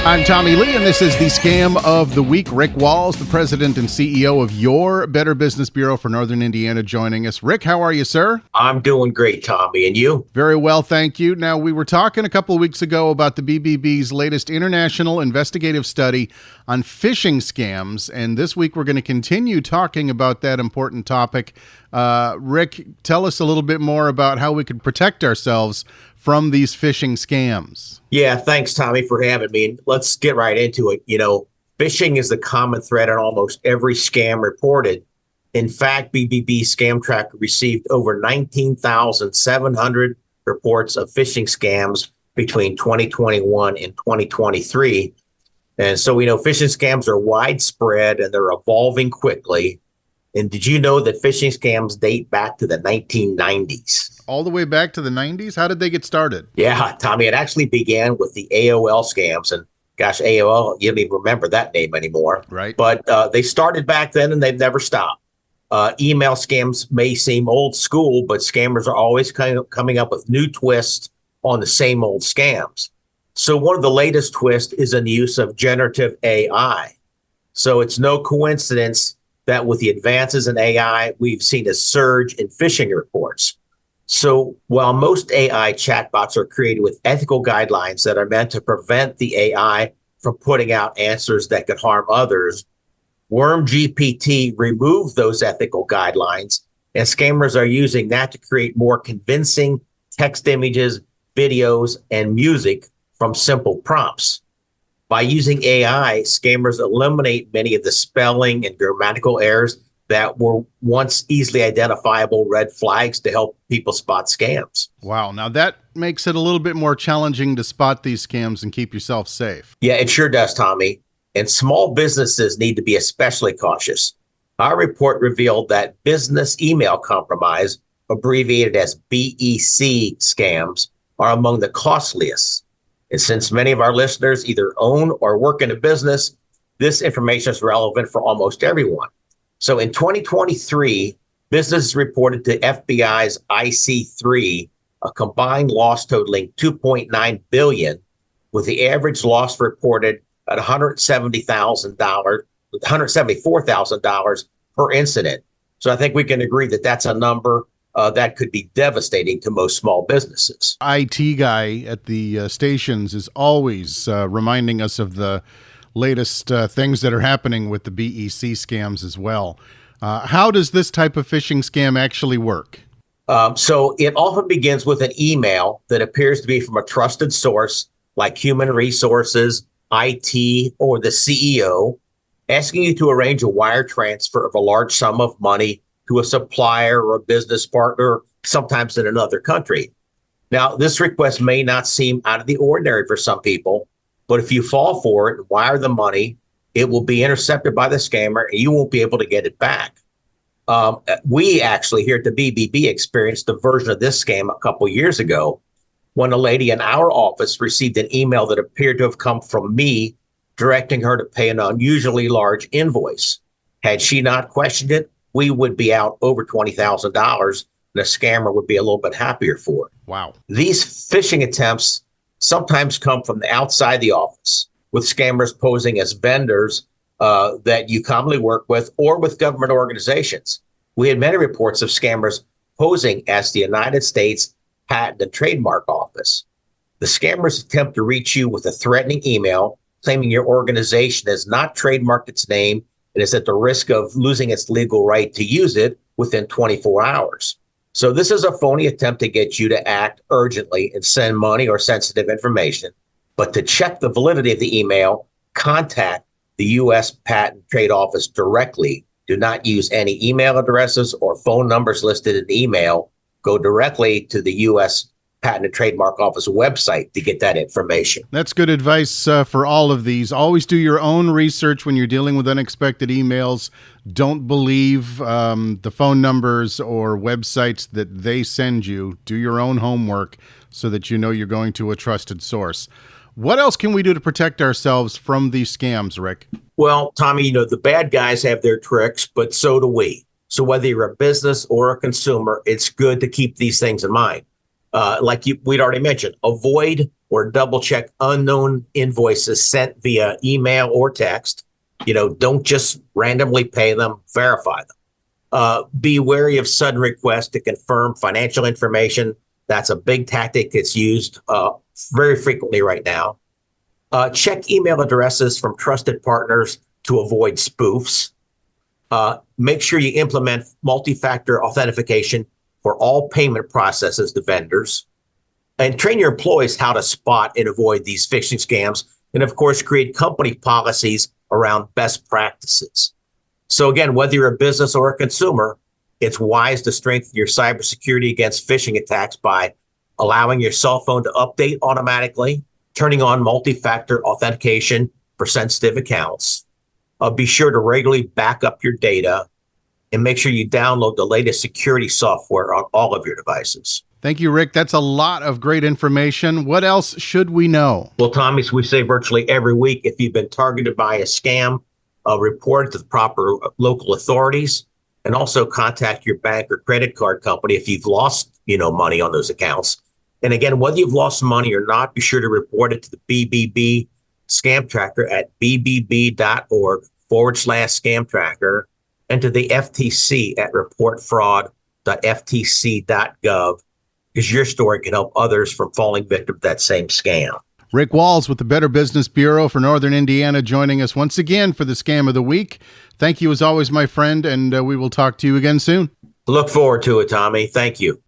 I'm Tommie Lee, and this is the Scam of the Week. Rick Walz, the president and CEO of your Better Business Bureau for Northern Indiana, joining us. Rick, how are you, sir? I'm doing great, Tommie. And you? Very well, thank you. Now, we were talking a couple of weeks ago about the BBB's latest international investigative study on phishing scams, and this week we're going to continue talking about that important topic. Rick, tell us a little bit more about how we can protect ourselves from these phishing scams. Yeah, thanks, Tommie, for having me. And let's get right into it. You know, phishing is the common thread on almost every scam reported. In fact, BBB Scam Tracker received over 19,700 reports of phishing scams between 2021 and 2023. And so we know phishing scams are widespread and they're evolving quickly. And did you know that phishing scams date back to the 1990s? All the way back to the 90s? How did they get started? Yeah, Tommie, it actually began with the AOL scams. And gosh, AOL, you don't even remember that name anymore. Right. But they started back then and they've never stopped. Email scams may seem old school, but scammers are always coming up with new twists on the same old scams. So one of the latest twists is in the use of generative AI. So it's no coincidence that with the advances in AI, we've seen a surge in phishing reports. So while most AI chatbots are created with ethical guidelines that are meant to prevent the AI from putting out answers that could harm others, WormGPT removed those ethical guidelines, and scammers are using that to create more convincing text images, videos, and music from simple prompts. By using AI, scammers eliminate many of the spelling and grammatical errors that were once easily identifiable red flags to help people spot scams. Wow. Now that makes it a little bit more challenging to spot these scams and keep yourself safe. Yeah, it sure does, Tommie. And small businesses need to be especially cautious. Our report revealed that business email compromise, abbreviated as BEC scams, are among the costliest. And since many of our listeners either own or work in a business, this information is relevant for almost everyone. So in 2023, businesses reported to FBI's IC3 a combined loss totaling $2.9 billion, with the average loss reported at $174,000 per incident. So I think we can agree that that's a number that could be devastating to most small businesses. IT guy at the stations is always reminding us of the latest things that are happening with the BEC scams as well. How does this type of phishing scam actually work? So it often begins with an email that appears to be from a trusted source like human resources, IT, or the CEO, asking you to arrange a wire transfer of a large sum of money to a supplier or a business partner, sometimes in another country. Now, this request may not seem out of the ordinary for some people, but if you fall for it and wire the money, it will be intercepted by the scammer and you won't be able to get it back. We actually here at the BBB experienced a version of this scam a couple years ago when a lady in our office received an email that appeared to have come from me directing her to pay an unusually large invoice. Had she not questioned it, we would be out over $20,000 and the scammer would be a little bit happier for it. Wow. These phishing attempts sometimes come from the outside the office, with scammers posing as vendors that you commonly work with or with government organizations. We had many reports of scammers posing as the United States Patent and Trademark Office. The scammers attempt to reach you with a threatening email claiming your organization has not trademarked its name and is at the risk of losing its legal right to use it within 24 hours. So this is a phony attempt to get you to act urgently and send money or sensitive information. But to check the validity of the email, contact the U.S. Patent Trade Office directly. Do not use any email addresses or phone numbers listed in the email. Go directly to the U.S. Patent and Trademark Office website to get that information. That's good advice for all of these. Always do your own research when you're dealing with unexpected emails. Don't believe the phone numbers or websites that they send you. Do your own homework so that you know you're going to a trusted source. What else can we do to protect ourselves from these scams, Rick? Well, Tommie, the bad guys have their tricks, but so do we. So whether you're a business or a consumer, it's good to keep these things in mind. We'd already mentioned, avoid or double check unknown invoices sent via email or text. Don't just randomly pay them, verify them. Be wary of sudden requests to confirm financial information. That's a big tactic that's used very frequently right now. Check email addresses from trusted partners to avoid spoofs. Make sure you implement multi-factor authentication for all payment processes to vendors. And train your employees how to spot and avoid these phishing scams. And of course, create company policies around best practices. So again, whether you're a business or a consumer, it's wise to strengthen your cybersecurity against phishing attacks by allowing your cell phone to update automatically, turning on multi-factor authentication for sensitive accounts. Be sure to regularly back up your data and make sure you download the latest security software on all of your devices. Thank you, Rick. That's a lot of great information. What else should we know? Well, Tommie, as we say virtually every week, if you've been targeted by a scam, report it to the proper local authorities, and also contact your bank or credit card company if you've lost, money on those accounts. And again, whether you've lost money or not, be sure to report it to the BBB Scam Tracker at bbb.org/scam tracker, and to the FTC at reportfraud.ftc.gov, because your story can help others from falling victim to that same scam. Rick Walz with the Better Business Bureau for Northern Indiana joining us once again for the Scam of the Week. Thank you as always, my friend, and we will talk to you again soon. Look forward to it, Tommie. Thank you.